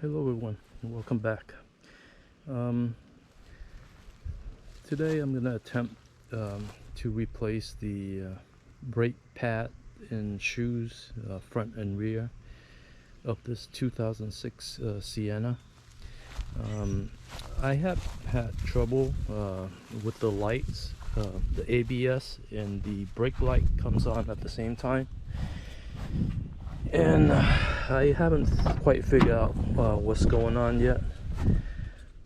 Hello everyone, and welcome back. Today I'm going to attempt to replace the brake pad and shoes, front and rear, of this 2006 Sienna. I have had trouble with the lights. The ABS and the brake light comes on at the same time, and I haven't quite figured out what's going on yet.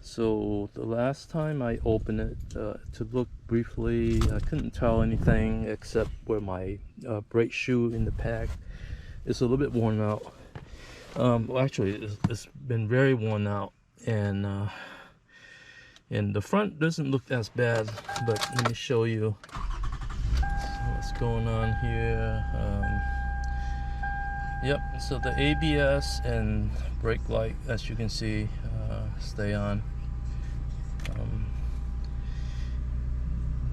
So the last time I opened it to look briefly, I couldn't tell anything except where my brake shoe in the pack is a little bit worn out. Well, actually it's been very worn out, and the front doesn't look as bad, but let me show you what's going on here. Yep, so the ABS and brake light, as you can see, stay on.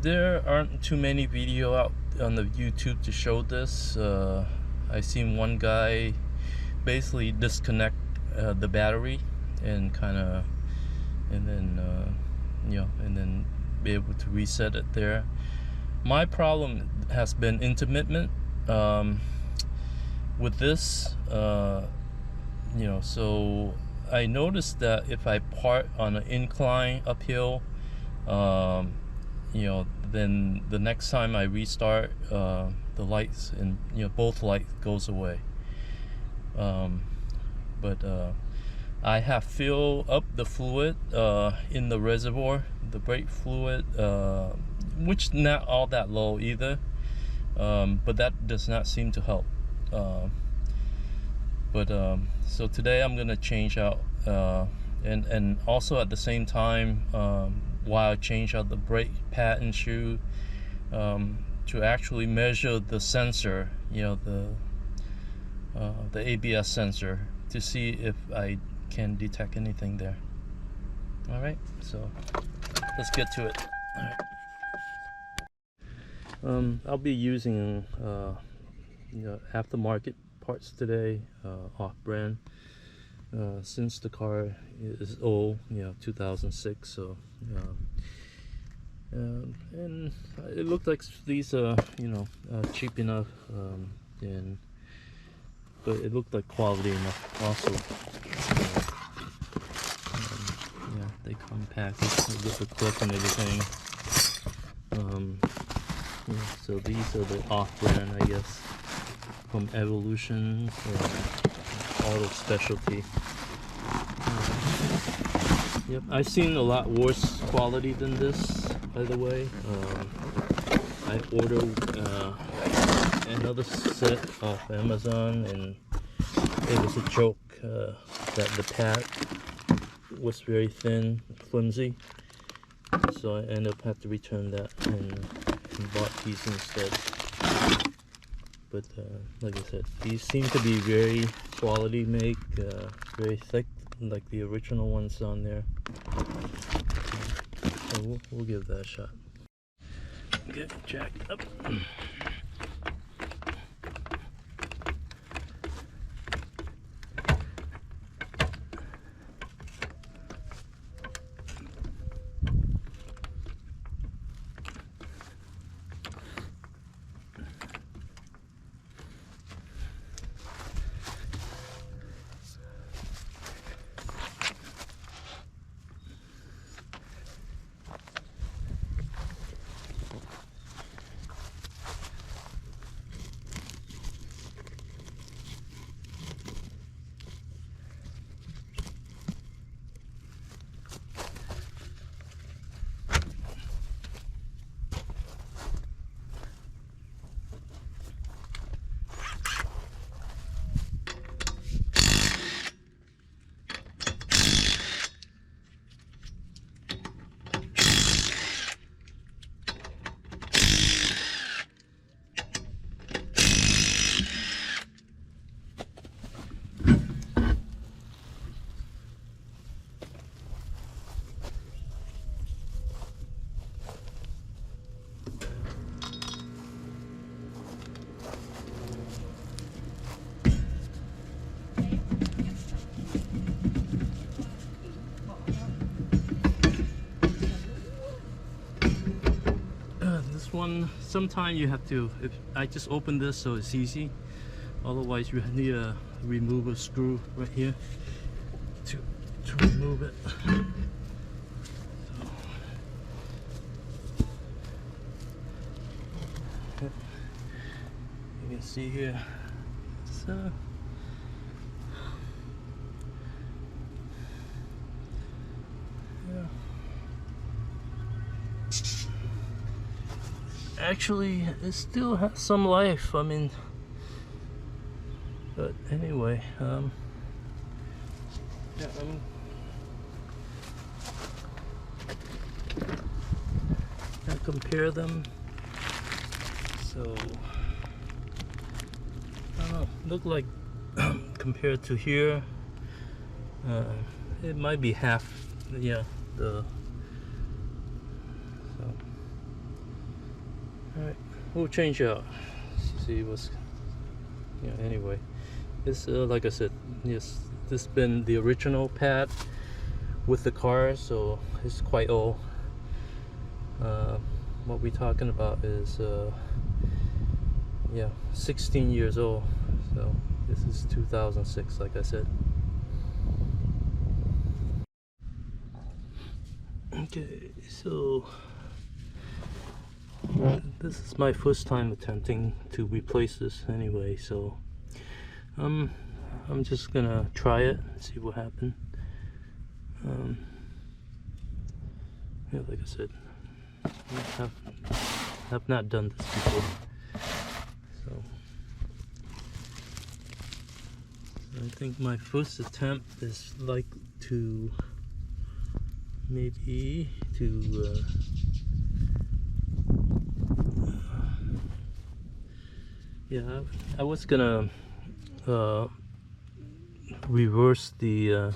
There aren't too many videos out on the YouTube to show this. I seen one guy basically disconnect the battery and then be able to reset it there. My problem has been intermittent with this, so I noticed that if I park on an incline uphill, then the next time I restart, the lights and both lights goes away. But I have filled up the fluid in the reservoir, the brake fluid, which not all that low either, but that does not seem to help. So today I'm gonna change out, and also at the same time, while I change out the brake pad and shoe, to actually measure the sensor, the ABS sensor, to see if I can detect anything there. All right, so let's get to it. All right. I'll be using aftermarket parts today, off-brand, since the car is old, 2006. So and it looked like these are cheap enough, but it looked like quality enough also. Yeah, they come packaged with the clip and everything. So these are the off-brand, I guess, from Evolution or Auto Specialty. Yep, I've seen a lot worse quality than this, by the way. I ordered another set off Amazon, and it was a joke that the pad was very thin, flimsy, so I ended up having to return that and bought these instead. But like I said, these seem to be very quality make, very thick, like the original ones on there. So we'll give that a shot. Get jacked up. one, sometimes you have to, if I just open this so it's easy, otherwise you need to remove a screw right here to remove it. So, you can see here, so yeah. Actually, it still has some life. I mean, but anyway, yeah, I compare them. So I don't know. Look like compared to here, it might be half. Yeah, the. So, all right, we'll change out. See what's. Yeah. Anyway, this like I said, yes, this been the original pad with the car, so it's quite old. What we're talking about is yeah, 16 years old. So this is 2006, like I said. Okay, so this is my first time attempting to replace this anyway, so I'm just gonna try it and see what happens. Yeah, like I said, I have not done this before, so I think my first attempt is like to maybe to yeah, I was gonna reverse the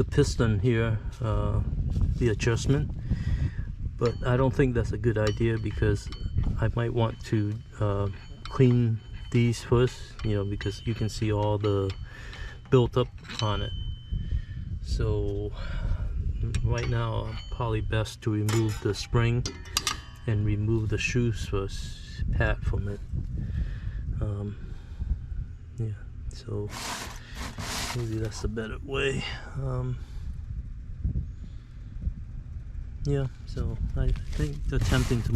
piston here, the adjustment, but I don't think that's a good idea because I might want to clean these first, you know, because you can see all the built up on it. So right now probably best to remove the spring and remove the shoes first, pad from it. Yeah, so maybe that's a better way. Yeah, so I think attempting to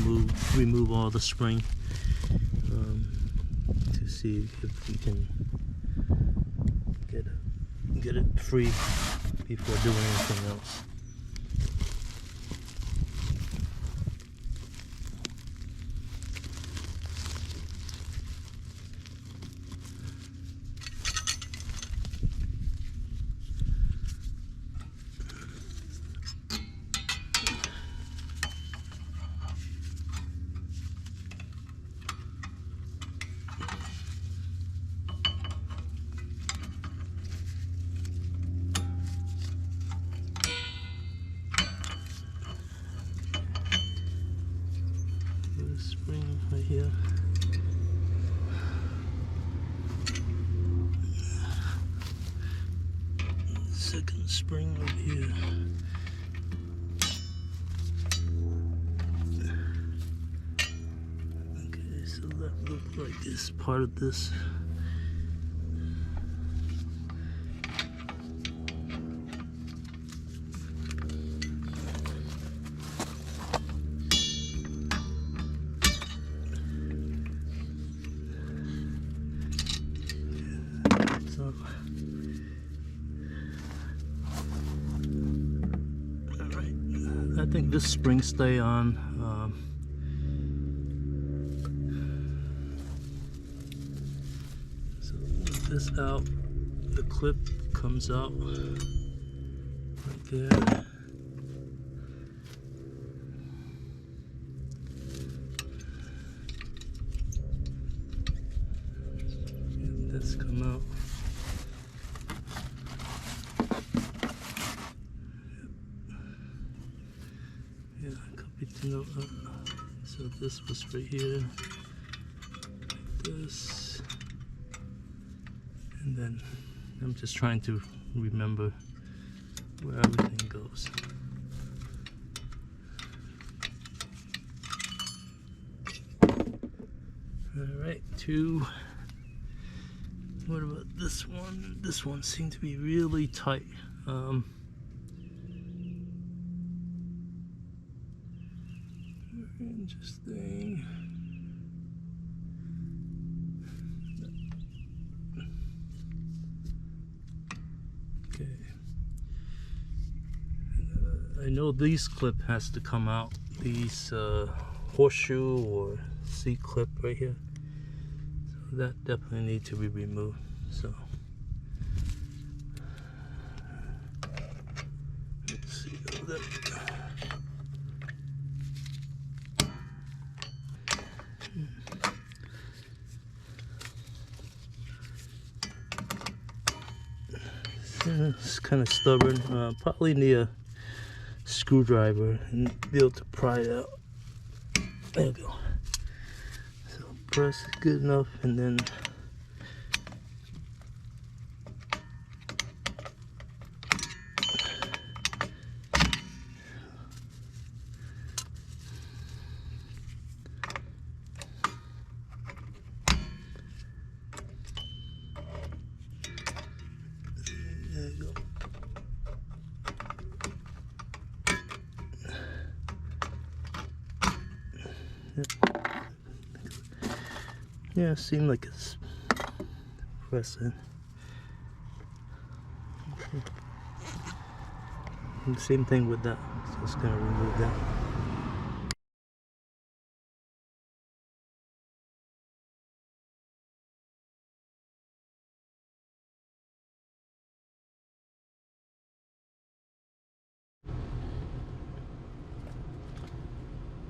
remove all the spring to see if we can get it free before doing anything else. Spring right here. Second spring over here. Okay, so that looks like it's part of this. So, alright, I think this spring stay on. So with this out, the clip comes out right there. Get this come out. Yeah, copy to note. So this was right here, like this, and then I'm just trying to remember where everything goes. Alright, 2. What about this one? This one seemed to be really tight. Interesting. Okay. I know these clip has to come out. These horseshoe or C-clip right here. So that definitely need to be removed. So let's see that. It's kind of stubborn. Probably need a screwdriver and be able to pry it out. There you go. So press it good enough, and then there you go. Yep. Yeah, it seemed like it's pressing. And same thing with that. So just gonna remove that.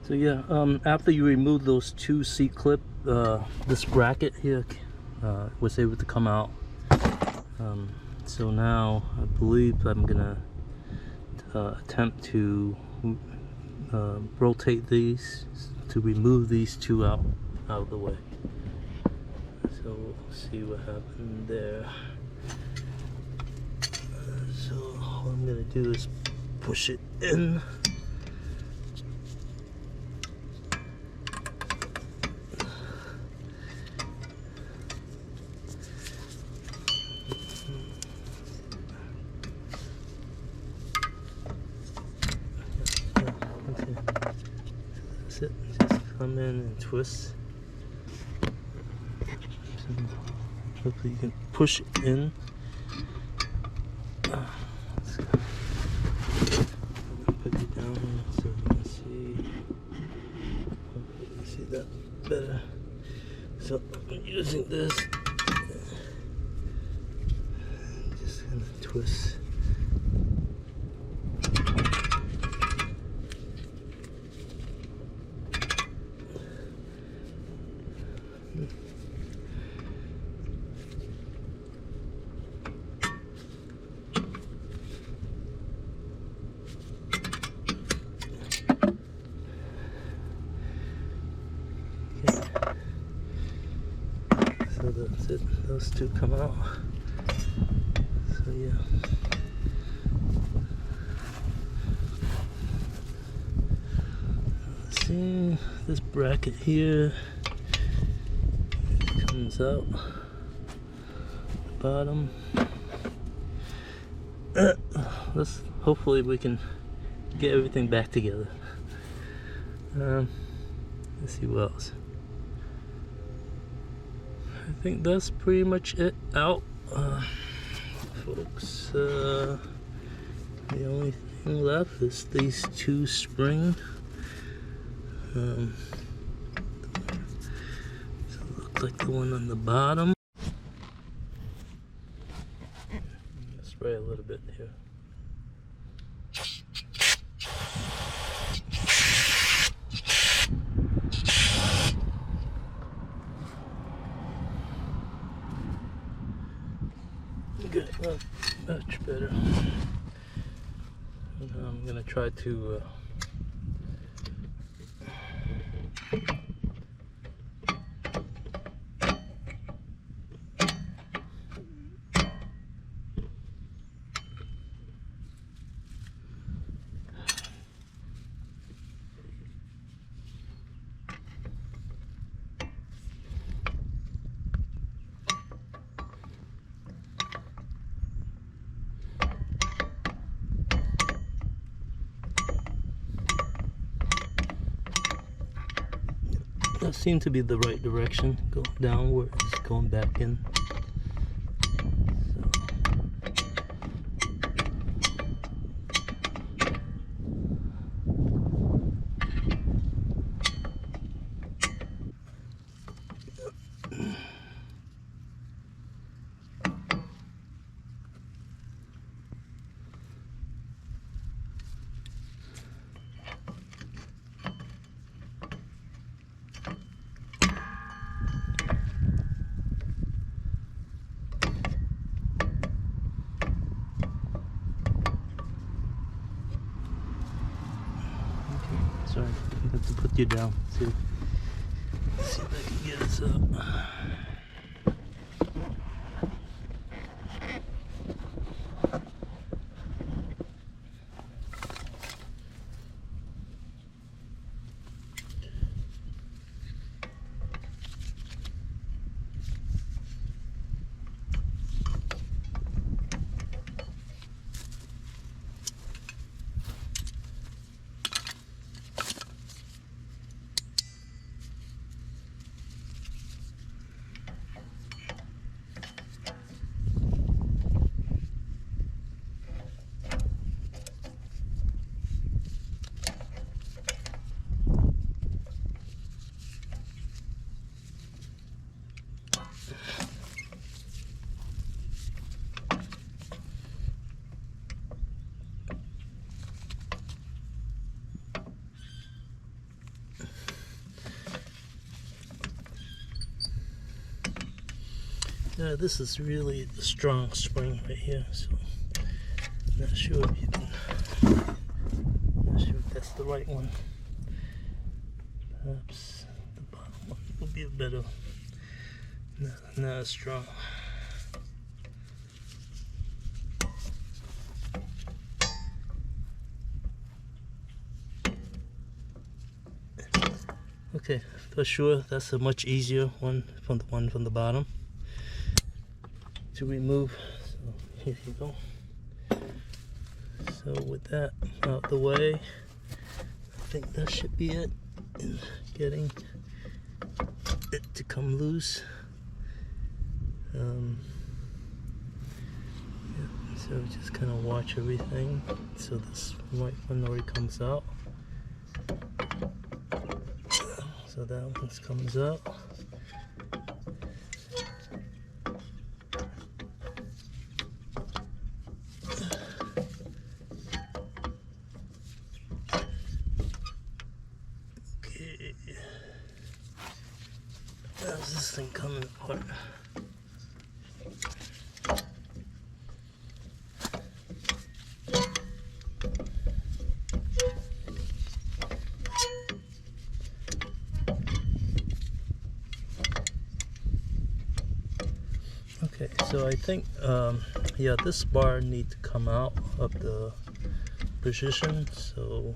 So yeah, after you remove those 2 C-clip, this bracket here was able to come out. So now I believe I'm gonna attempt to rotate these to remove these 2 out of the way. So we'll see what happened there. So what I'm gonna do is push it in. That's it. Just come in and twist. So hopefully you can push it in. Put it down so you can see. Hopefully you can see that better. So I'm using this. Just gonna twist. So that's it. Those 2 come out. So yeah. See this bracket here comes out the bottom. Let's hopefully we can get everything back together. Let's see what else. I think that's pretty much it out, folks. The only thing left is these 2 springs. So it looks like the one on the bottom. Spray a little bit here. Good, much better. And I'm gonna try to seemed to be the right direction. Go downward, it's going back in. Sorry, I got to put you down. See if I can get this up. This is really a strong spring right here, so I'm not sure if you can. Not sure if that's the right one. Perhaps the bottom one will be a better. Not as strong. Okay, for sure that's a much easier one from the bottom to remove. So here you go. So with that out the way, I think that should be it in getting it to come loose. Yeah, so just kind of watch everything. So this white one already comes out. So that one comes out. Okay. How's this thing coming apart? Okay, so I think, yeah, this bar needs to come out of the position, so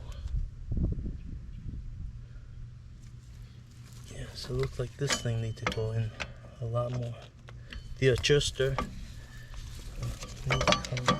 yeah, so it looks like this thing needs to go in a lot more. The adjuster needs to come.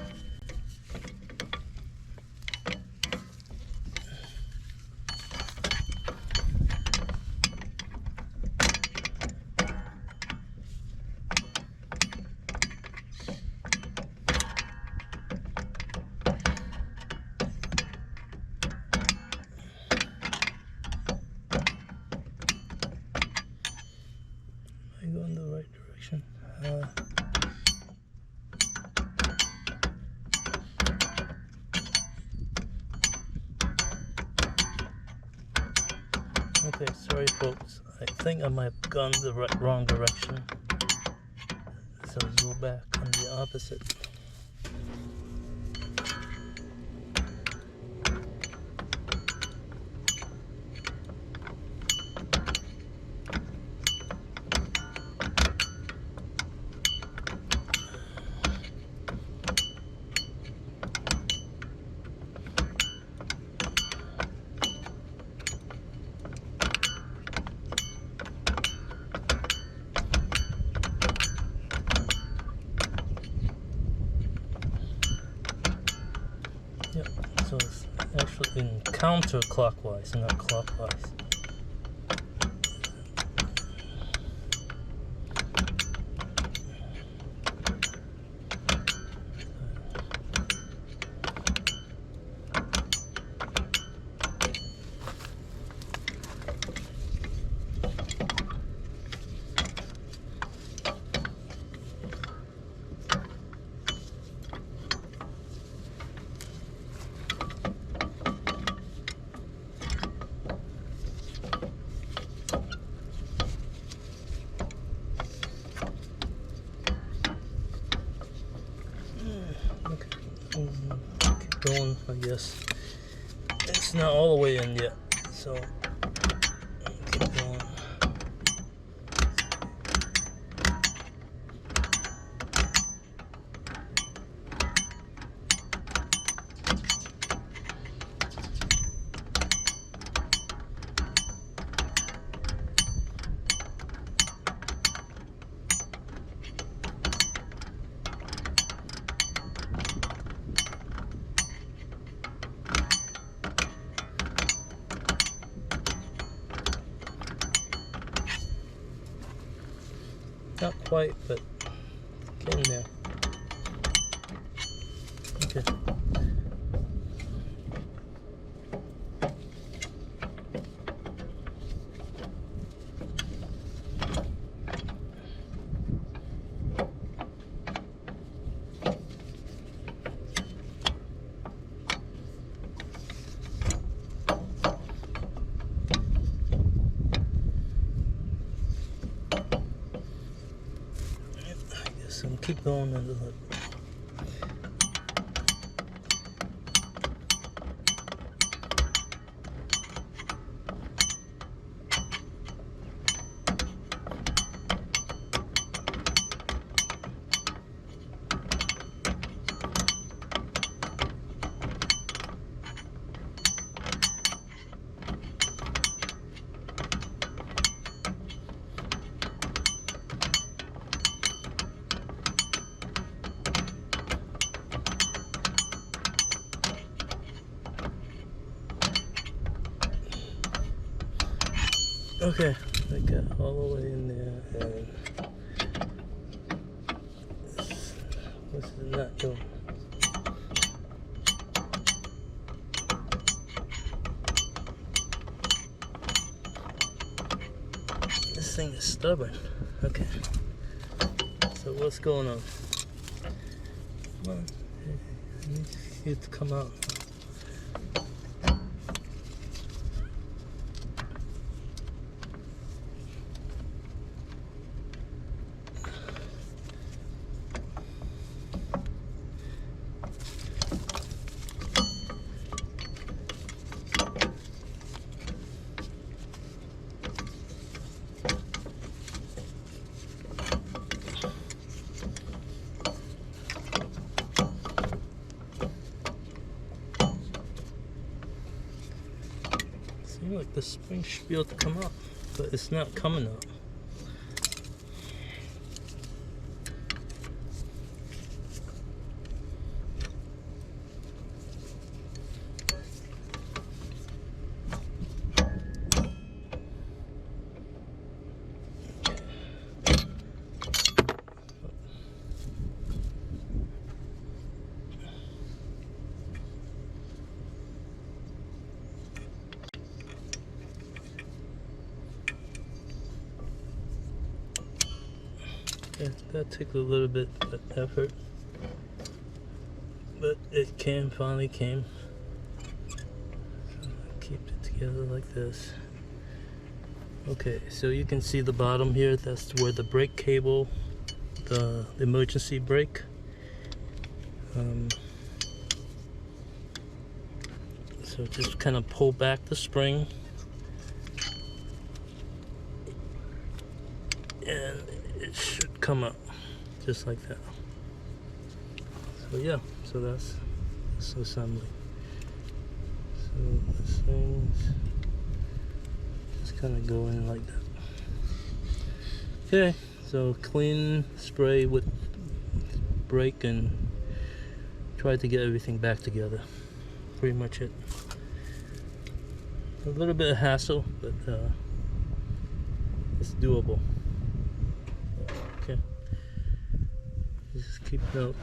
Go in the right direction. Okay, sorry folks. I think I might have gone the wrong direction. So go back on the opposite. Yep, so it's actually in counterclockwise, not clockwise. going, I guess. It's not all the way in yet, so keep going. Not quite, but getting there. Okay. So keep going under the. Okay, I got all the way in there, and this is not doing. This thing is stubborn. Okay, so what's going on? Come on, I need you to come out. Seems like the spring should be able to come up, but it's not coming up. Yeah, that took a little bit of effort, but it finally came. So keep it together like this. Okay, so you can see the bottom here. That's where the brake cable, the emergency brake. So just kind of pull back the spring, and it should come up just like that. So yeah, so that's assembly. So this thing's just kind of go in like that. Okay, so clean spray with brake and try to get everything back together. Pretty much it. A little bit of hassle, but it's doable. Okay, just keep note.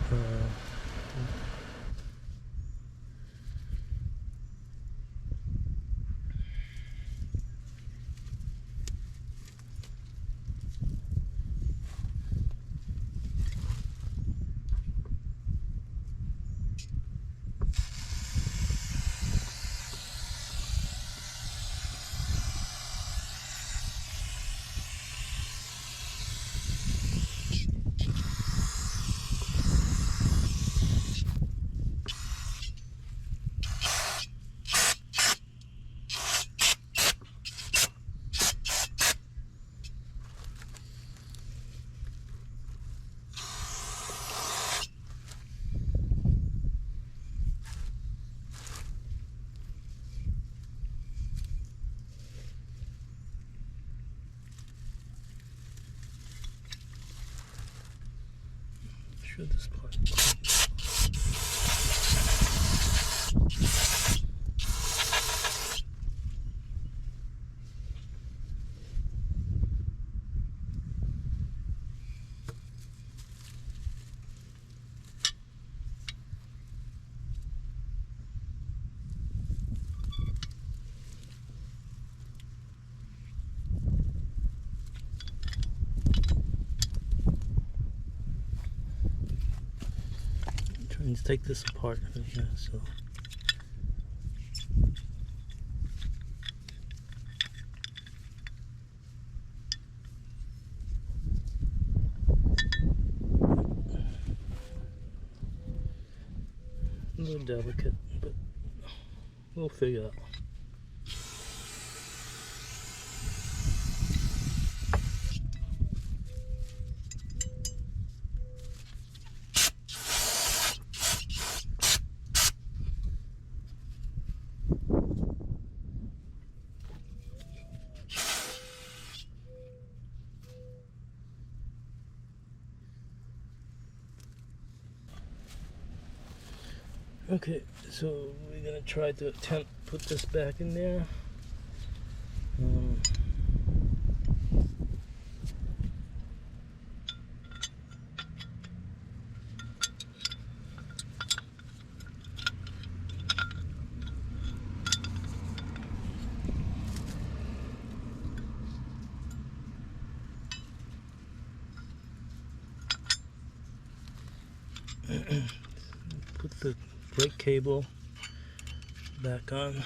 sure this part. Trying to take this apart. Yeah, so. A little delicate, but we'll figure it out. Okay, so we're gonna try to attempt put this back in there. Put the brake cable back on.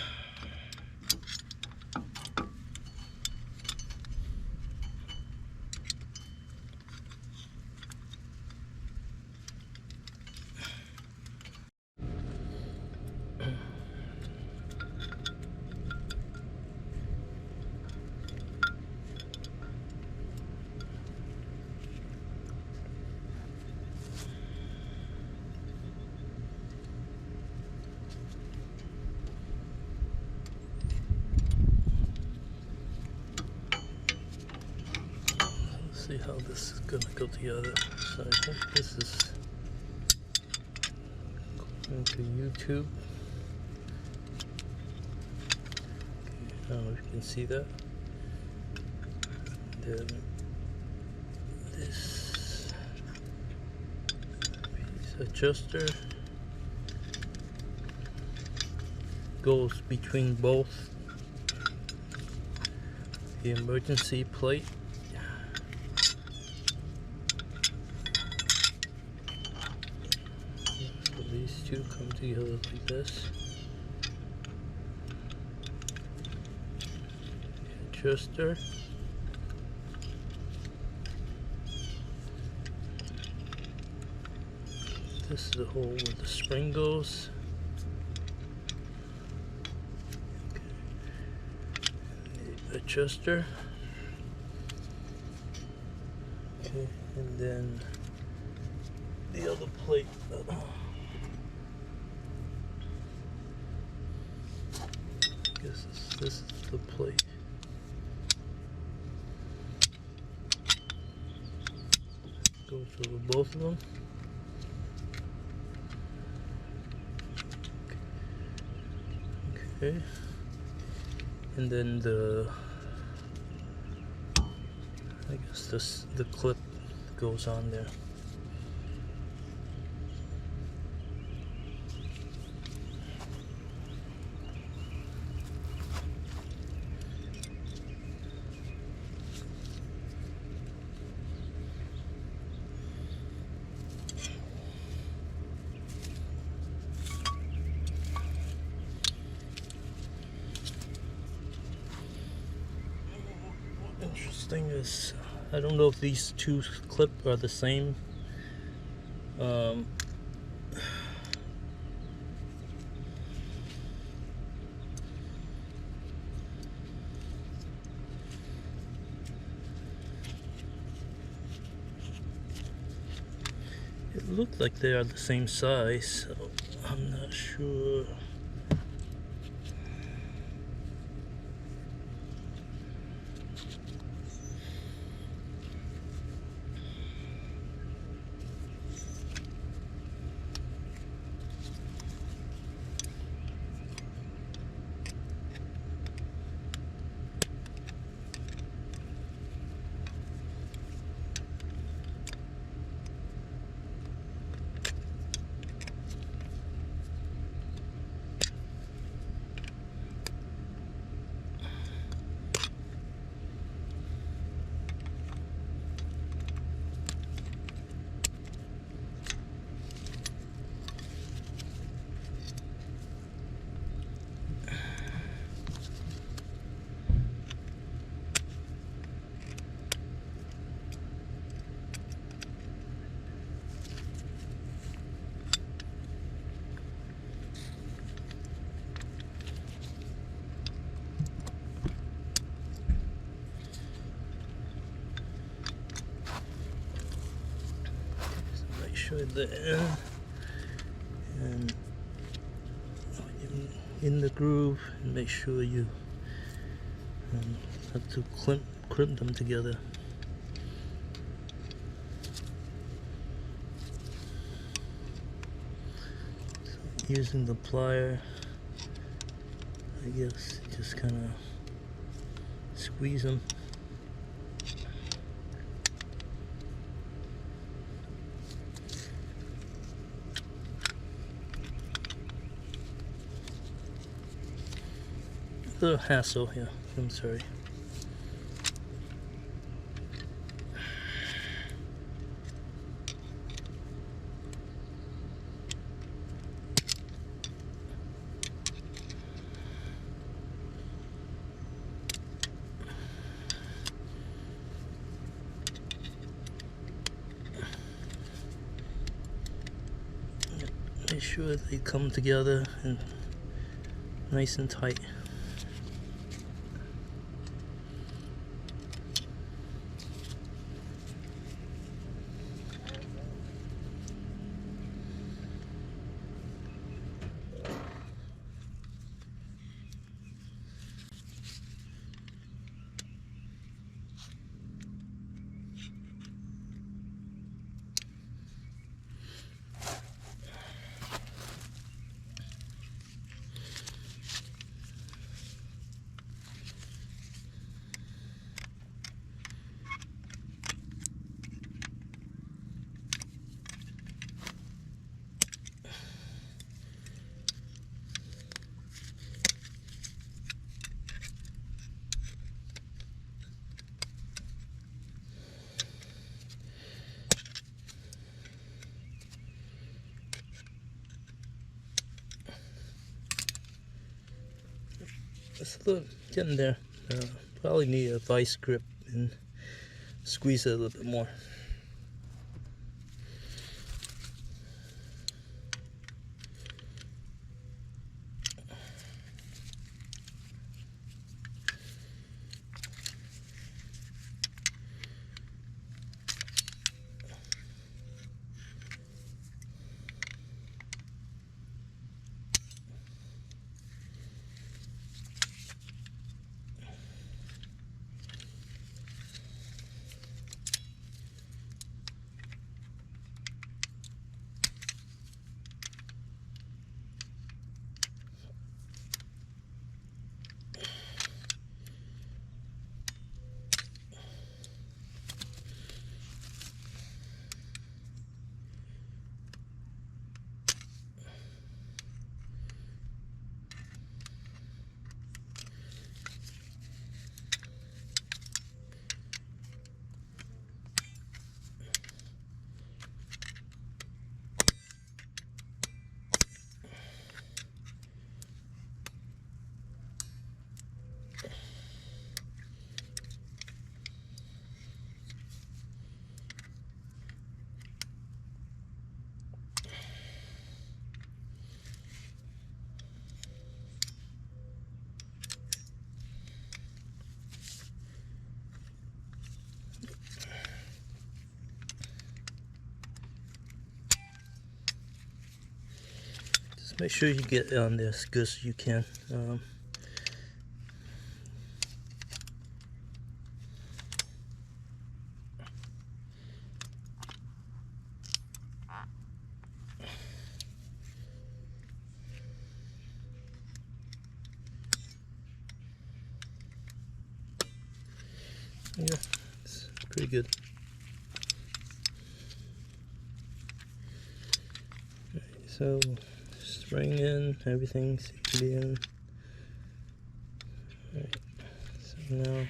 See how this is gonna go together. So I think this is going to YouTube. Okay, I don't know if you can see that. Then this piece adjuster goes between both the emergency plate. These two come together like this. Adjuster. This is the hole where the spring goes. The adjuster. Okay, and then the other plate. This is the plate. Goes over both of them. Okay. And then I guess the clip goes on there. Interesting is, I don't know if these two clips are the same. It looked like they are the same size, so I'm not sure. sure the end and in the groove, and make sure you have to crimp them together. So using the plier, I guess just kind of squeeze them. A little hassle here, I'm sorry. Make sure they come together and nice and tight. It's getting there. Probably need a vice grip and squeeze it a little bit more. Make sure you get on there as good as you can. Yeah, it's pretty good. Right, so spring in, everything seems to be in. Right, so now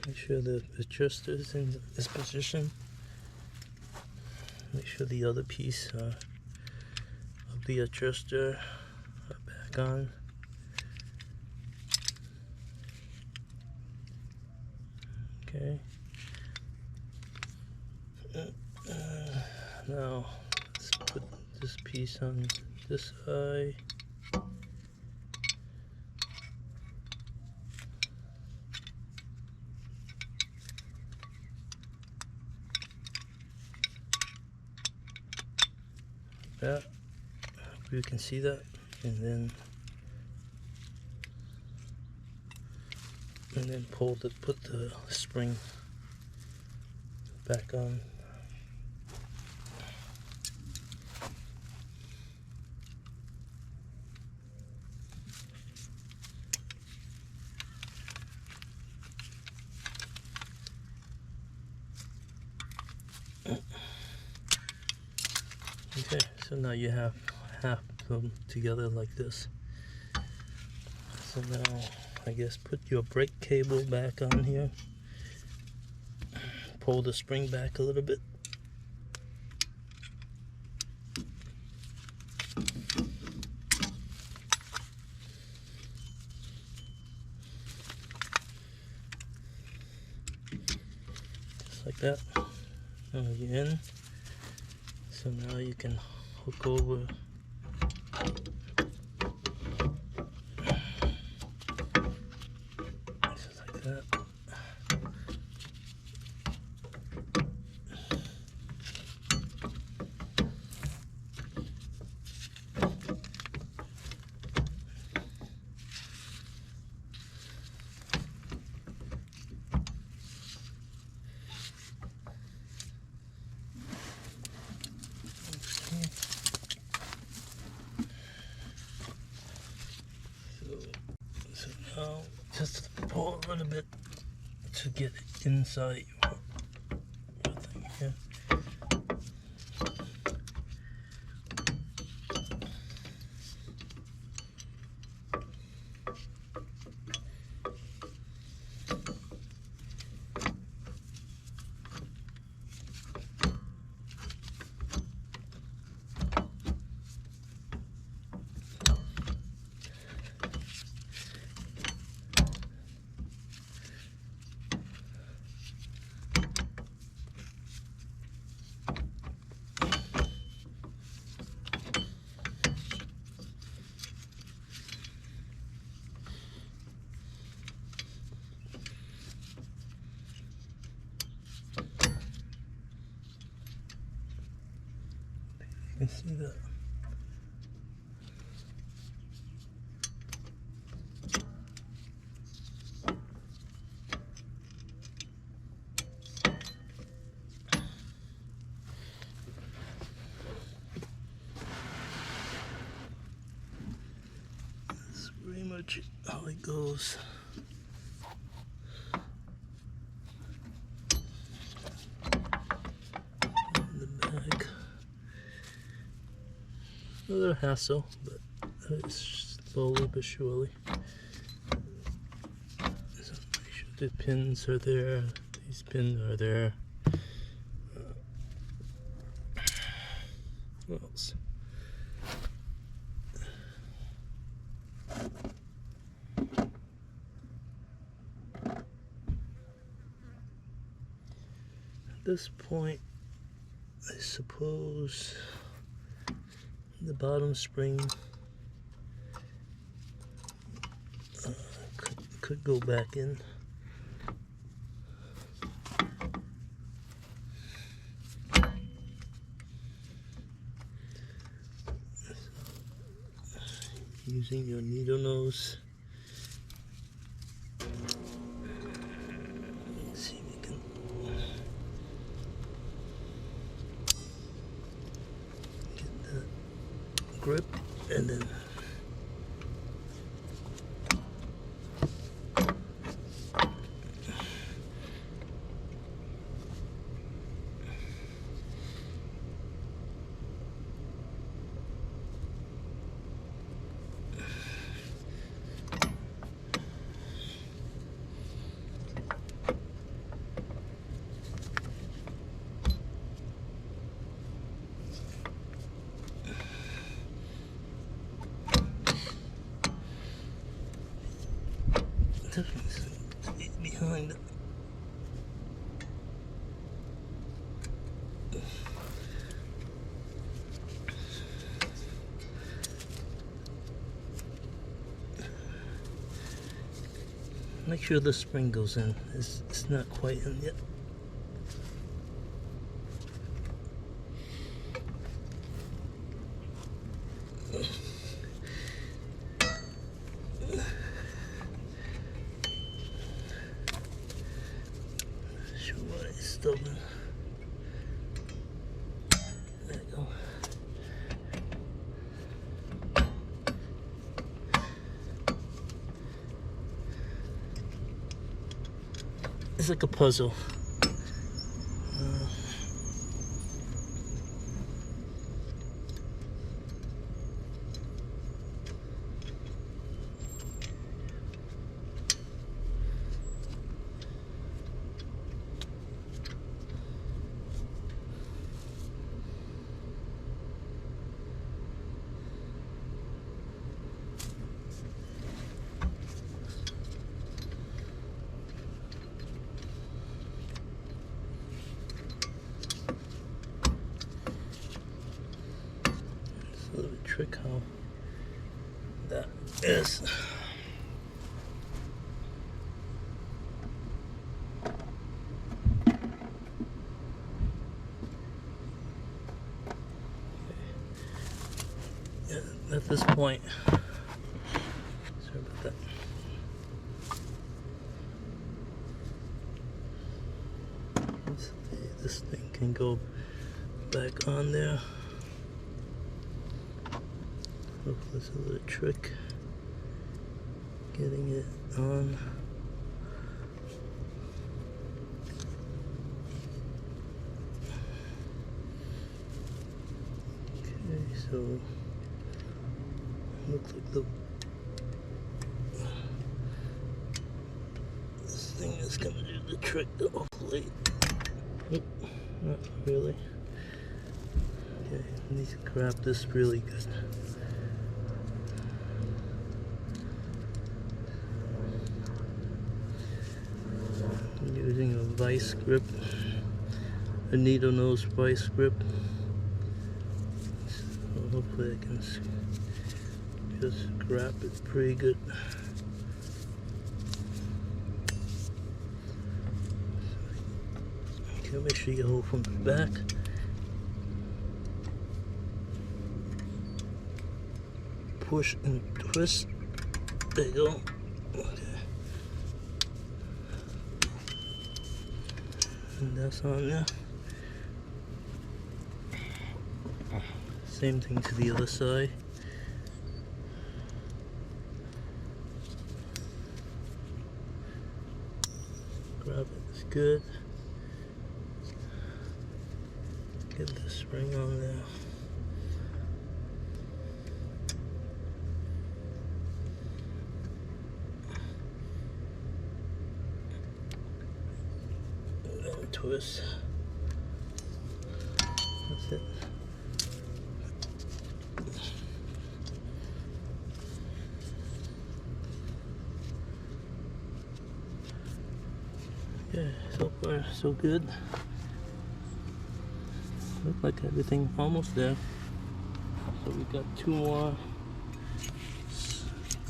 make sure the adjuster is in this position. Make sure the other piece of the adjuster are back on. Okay. Now let's put this piece on this side. that. Hope you can see that. And then put the spring back on. Okay, so now you have half of them together like this. So now I guess put your brake cable back on here. Pull the spring back a little bit. Just like that. Now you're in. So now you can hook over just like that. So now just pull a little bit to get it inside your thing here. You can see that. That's pretty much how it goes. In the back. Another hassle, but it's slowly but surely. So make sure the pins are there. These pins are there. What else? At this point, I suppose the bottom spring could go back in. Using your needle nose. Let's see if we can get that grip and then behind it. Make sure the spring goes in. It's not quite in yet. It's like a puzzle. A little trick how that is. Yeah, at this point, sorry about that. This thing can go back on there. Hopefully this is a trick getting it on. Okay, so looks like this thing is gonna do the trick, hopefully. Nope, not really. Okay, I need to grab this really good. I'm using a vice grip, a needle nose vice grip. So hopefully I can just grab it pretty good. Okay, make sure you hold from the back. Push and twist. There you go. Okay. And that's on there. Same thing to the other side. Grab it, it's good. Get the spring on there. And twist. That's it. Yeah, so far so good. Looks like everything almost there. So we got 2 more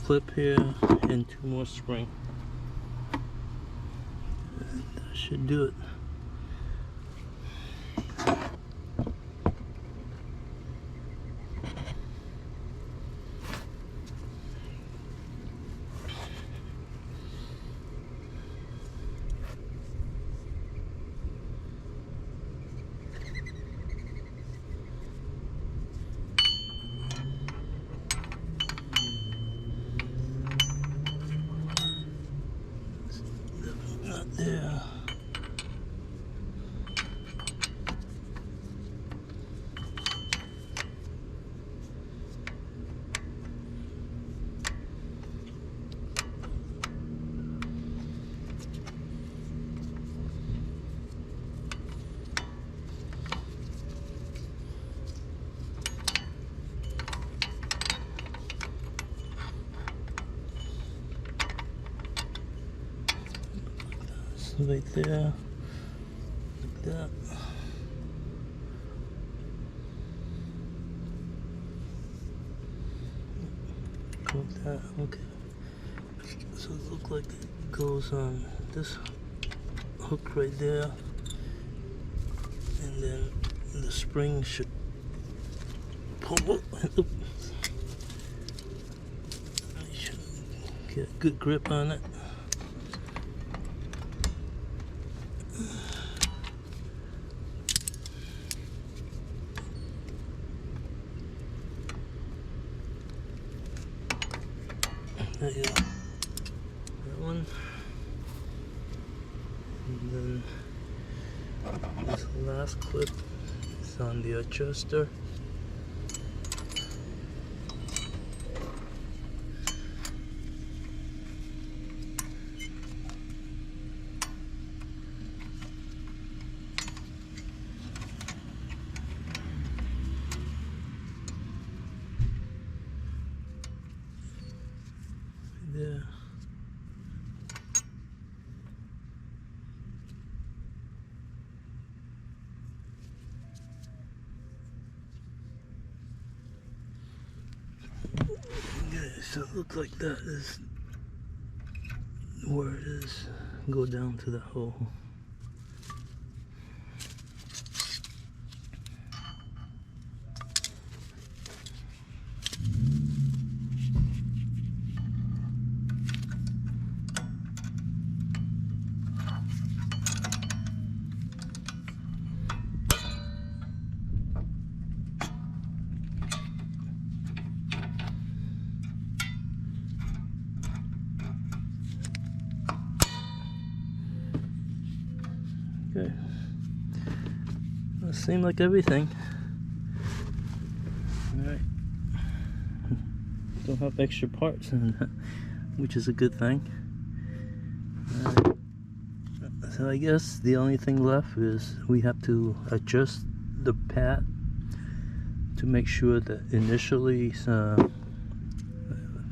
clip here and 2 more spring. And that should do it. Not there. Right there, like that. Like that, okay. So it looks like it goes on this hook right there, and then the spring should pull up. I should get a good grip on it. There you go. That one. And last clip is on the adjuster. There. Okay, so it looks like that is where it is. Go down to the hole. Okay. That seemed like everything. Alright. Don't have extra parts in that, which is a good thing. Alright. So I guess the only thing left is we have to adjust the pad to make sure that initially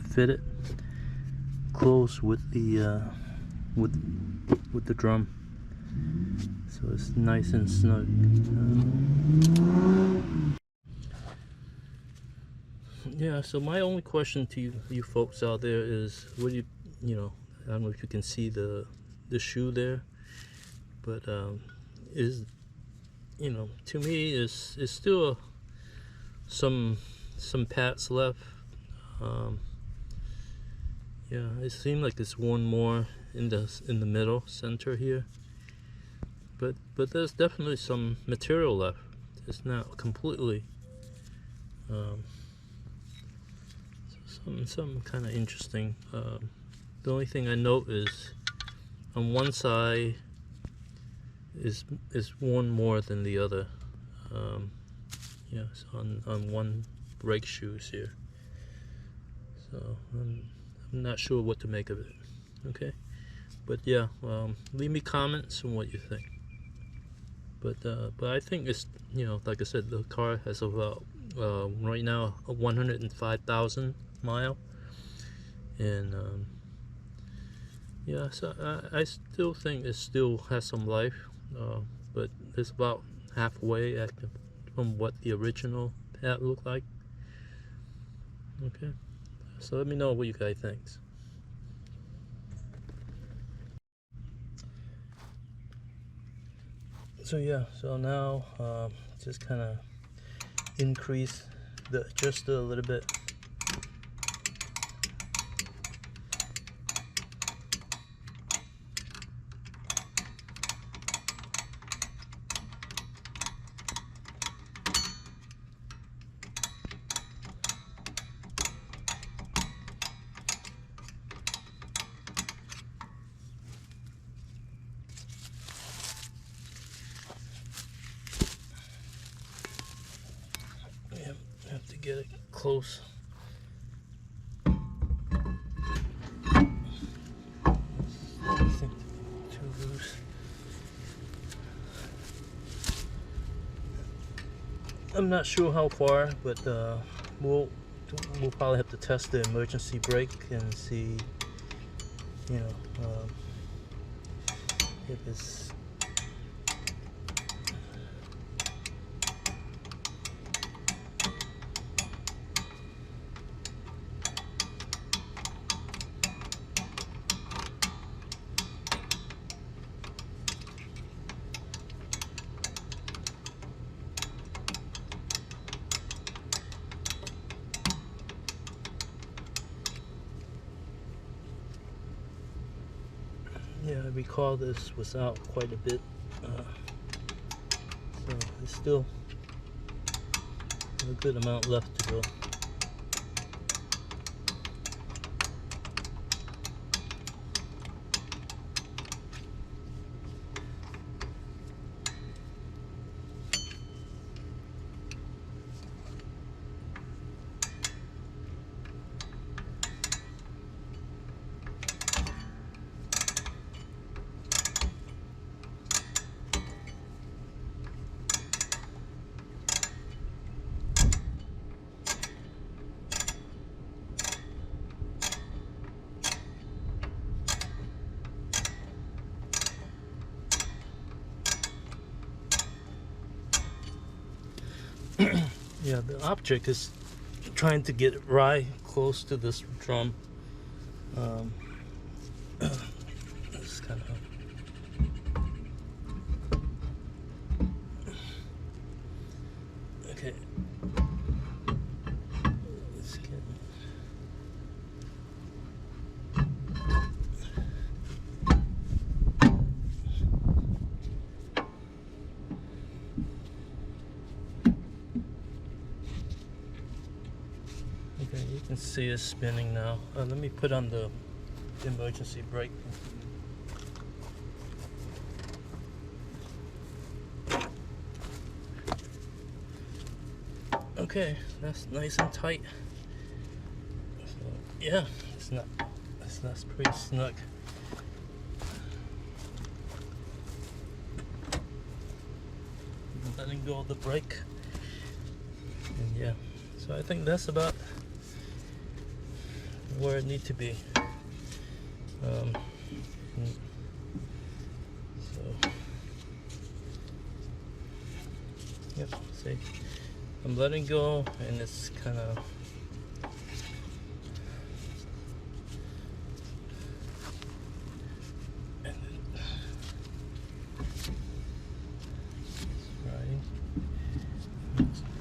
fit it close with the with the drum, so it's nice and snug. Yeah, so my only question to you folks out there is, what do you know, I don't know if you can see the shoe there, but is, you know, to me is still some pads left. Yeah, it seemed like it's worn more in the middle center here, but there's definitely some material left. It's not completely some kind of interesting. The only thing I note is on one side is worn more than the other. Yes, on one brake shoes here. So I'm not sure what to make of it. Okay, but yeah, leave me comments on what you think. But I think it's, you know, like I said, the car has about right now 105,000 mile, and yeah, so I still think it still has some life, but it's about halfway from what the original pad looked like. Okay, so let me know what you guys think. So yeah, so now just kind of increase the adjuster a little bit. Yep, have to get it close. I think too loose. I'm not sure how far, but we'll probably have to test the emergency brake and see, you know, if it's. Yeah, I recall this was out quite a bit, so there's still a good amount left to go. Yeah, the object is trying to get right close to this drum. It's kind of okay. Let's get okay. You can see it spinning now. Let me put on the emergency brake. Okay, that's nice and tight. So, yeah, that's pretty snug. Letting go of the brake, and yeah, so I think that's about where it needs to be. So, yep, see, I'm letting go, and it's kind of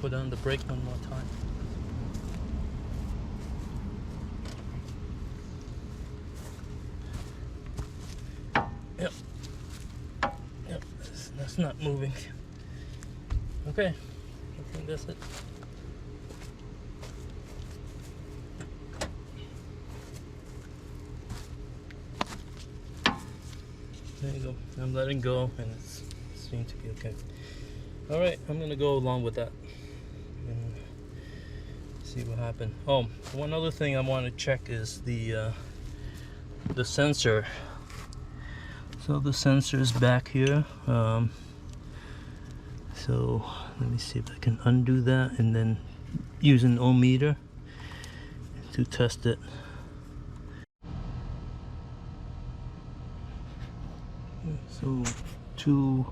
put on the brake one more time. Yep. Yep. That's not moving. Okay. I think that's it. There you go. I'm letting go, and it seems to be okay. All right. I'm gonna go along with that and see what happened. Oh, one other thing I want to check is the sensor. So the sensor is back here. So let me see if I can undo that and then use an ohm meter to test it. So to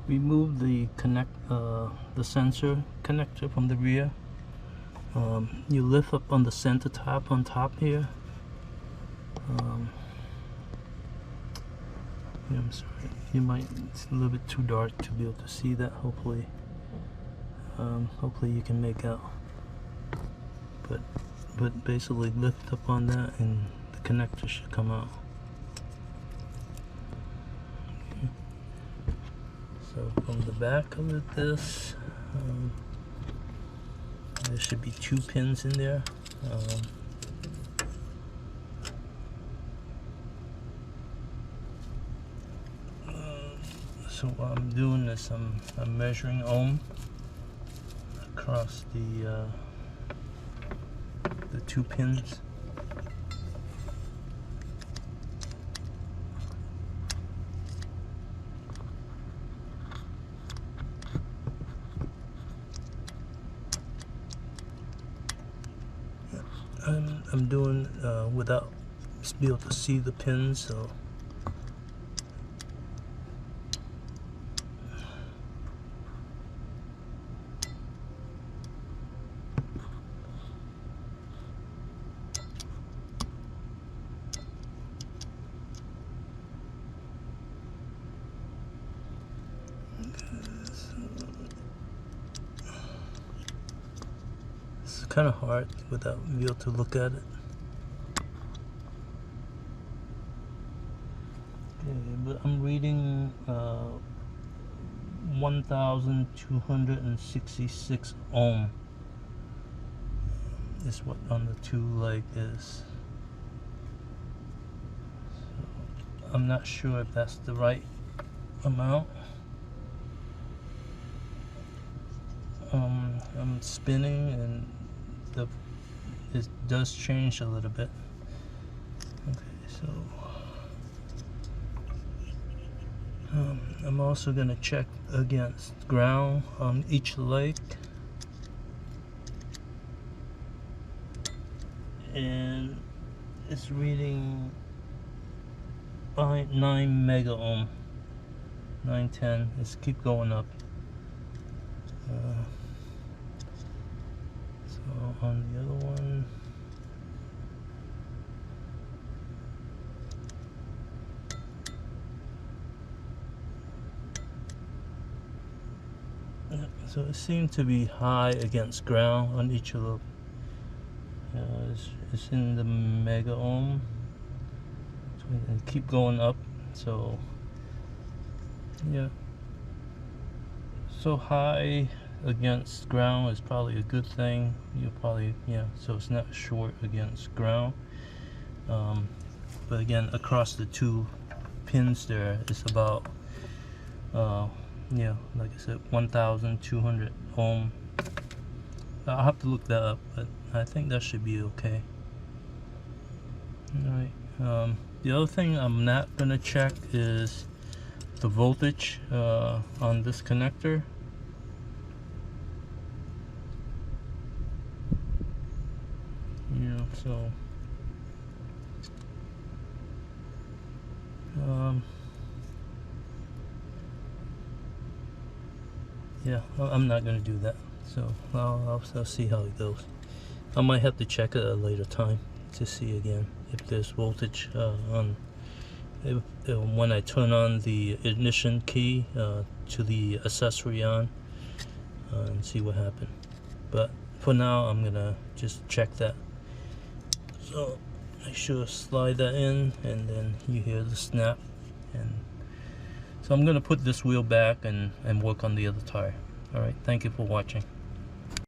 remove the sensor connector from the rear, you lift up on the center top on top here. Yeah, I'm sorry. It's a little bit too dark to be able to see that. Hopefully you can make out. But basically lift up on that and the connector should come out. Okay. So from the back of this, there should be 2 pins in there. So what I'm doing is I'm measuring ohm across the 2 pins. I'm doing without be able to see the pins, so. It's kind of hard without being able to look at it. Okay, but I'm reading 1,266 ohm is what on the 2 leg is. So I'm not sure if that's the right amount. I'm spinning and it does change a little bit. Okay, so I'm also going to check against ground on each leg, and it's reading 9 mega ohm, 910. Let's keep going up. On the other one, so it seemed to be high against ground on each of the. It's in the mega ohm, so we keep going up. So yeah, so high against ground is probably a good thing. You'll probably, yeah, so it's not short against ground. But again, across the two pins there, it's about yeah, like I said, 1,200 ohm. I'll have to look that up, but I think that should be okay. Alright, the other thing I'm not gonna check is the voltage on this connector. Yeah, so yeah, I'm not gonna do that. So I'll see how it goes. I might have to check it at a later time to see again if there's voltage on. When I turn on the ignition key to the accessory on and see what happened. But for now, I'm gonna just check that. So make sure to slide that in, and then you hear the snap. And so I'm gonna put this wheel back and work on the other tire. All right, thank you for watching.